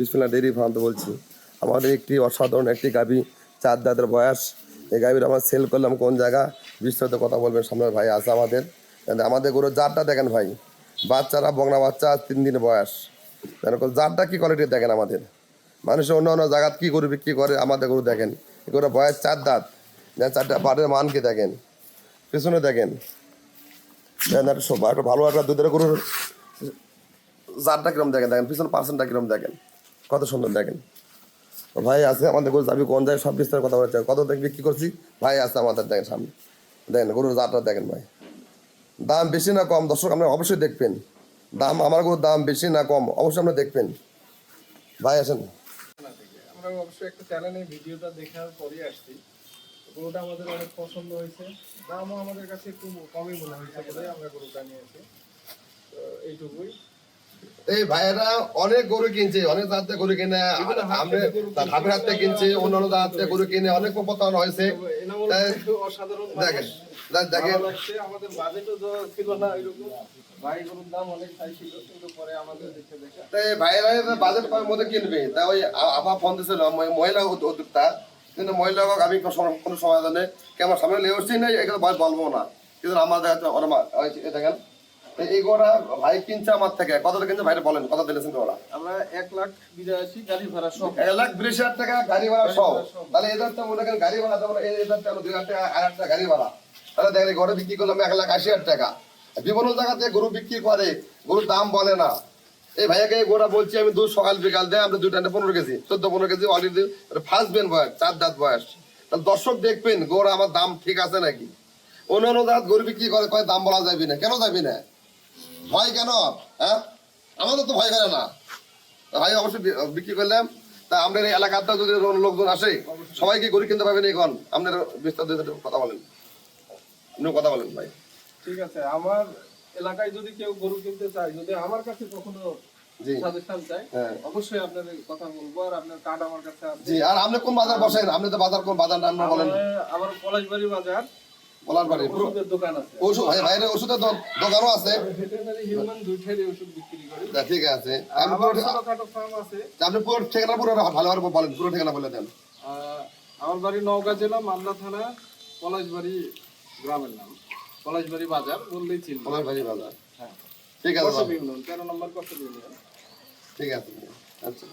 বিসমিল্লাহ dairy farm তো বলছি। আমাদের একটি অসাধারণ একটি গাভী, 4 দাঁতের বয়স। এই গাভীর আমরা সেল করলাম কোন জায়গা, বিস্তারিত কথা বলবেন সামনের ভাই আছে আমাদের। আমাদের গরুর জাতটা দেখেন ভাই, বাচ্চারা বগনা বাচ্চা 3 দিন বয়স। এরকম জাতটা কী কোয়ালিটি দেখেন আমাদের। মানুষের অন্য অন্য জায়গা কী গরু বিক্রি করে, আমাদের গরু দেখেন। এই গরুর বয়স 4 দাঁত, 4টা পাটের মান কি দেখেন, পেছনে দেখেন। একটা ভালো একটা দুধের গরুর জাতটা কিরম দেখেন, পিছনে পার্সেন্টটা কিরম দেখেন, কত সুন্দর দেখেন। ভাই আছে আমাদের গরু, যাবি কোন জায়গায় সব বিস্তার কথা বলতে কত দেখবি কী করছি। ভাই আছে আমাদের দেখেন সামনে, দেখেন গরুর জাতটা দেখেন ভাই। দাম বেশি না কম দর্শক আপনারা অবশ্যই দেখবেন। দাম আমার গরুর দাম বেশি না কম অবশ্যই আপনারা দেখবেন। ভাই আসেন। আমরা অবশ্যই একটা চ্যানেলে ভিডিওটা দেখার পরই আসছি। গরুটা আমাদের অনেক পছন্দ হয়েছে, দামও আমাদের কাছে একটু কমই মনে হয়েছে বলে আমরা গরুটা নিয়েছি। তো এইটুকুই। এই ভাইয়েরা অনেক গরু কিনছে, অনেক জাতের গরু কিনে, আমি ধাপের হাতে কিনছি, অন্যান্য জাতের গরু কিনে অনেক প্রতারণা হয়েছে। অসাধারণ দেখেন দেখেন আমাদের বাজেটও ছিল না এরকম। ভাই গরুর দাম অনেক চাইছিল, কিন্তু পরে আমাদের দেখে ভাইয়েরা বাজেট কমের মধ্যে কিনবে। তা ওই আবার ফোন দিয়েছিল মহিলা উদ্যোক্তা, কিন্তু মহিলা আমি কোনো সমাধানে কেমন সামনে নিয়ে উঠছি না, এগুলো বলবো না। কিন্তু আমার দেখেন এই গোড়া ভাই কিনছে আমার থেকে, কত কিনছে ভাইটা বলেন, কত দিলেছেন ওরা? আমরা 1,82,000 গাড়ি ভাড়া সহ, 1,82,000 টাকা গাড়ি ভাড়া সহ। তাহলে এদের তো মনে করেন গাড়ি ভাড়া দেবো, এদের তো 2,000 টাকা 1,000 টাকা গাড়ি ভাড়া। তাহলে দেখেন গরু বিক্রি করলাম 1,80,000 টাকা। বিভিন্ন জায়গাতে গরু বিক্রি করে, গরুর দাম বলে না। এই ভাইয়াকে গোড়া বলছি আমি, দুধ সকাল বিকাল দেয়, আমরা 2 টানে 15 KG 14-15 KG already first Ben বয়স, 4 দাঁত বয়স। তাহলে দর্শক দেখবেন গোড়া আমার দাম ঠিক আছে নাকি। অন্যান্য জাত গরু বিক্রি করে কয় দাম বলা যাবে না, কেন যাবে না, ভয় কেন? হ্যাঁ, আমাদের তো ভয় করে না। ভাই অবশ্যই বিক্রি করলাম। তা আপনার এই এলাকাতে যদি লোকজন আসে সবাইকে গরু কিনতে পারবেন। এখন আপনার বিস্তারিত কথা বলেন, কথা বলেন ভাই। ঠিক আছে, আমার এলাকায় যদি কেউ গরু কিনতে চায়, যদি আমার কাছে কখনো সাজেশন চায়, অবশ্যই আপনার কথা বলবো। আর আপনার কার্ড আমার কাছে আছে। জি, আর আপনি কোন বাজার বসেন? আপনি তো বাজার কোন বাজার নাম বলেন? আমার পলাশবাড়ি বাজার, পলাশবাড়ি ওষুধের দোকান আছে। ওষুধ ভাই, ভাইরে ওষুধের দোকানও আছে, ভেটেরিনারি হিউম্যান দুইটারই ওষুধ বিক্রি করি। ঠিক আছে, আমি পুরো ছোটখাটো ফার্ম আছে। আপনি পুরো ঠিকানা পুরো ভালোভাবে বলেন, পুরো ঠিকানা বলে দেন। আমার বাড়ি নওগাঁ জেলা মালদা থানা, পলাশবাড়ি গ্রামের নাম, পলাশবাড়ি বাজার বললেই চিনবেন। পলাশবাড়ি বাজার, হ্যাঁ ঠিক আছে। 13 নম্বর কষ্ট দিন। ঠিক আছে, আচ্ছা।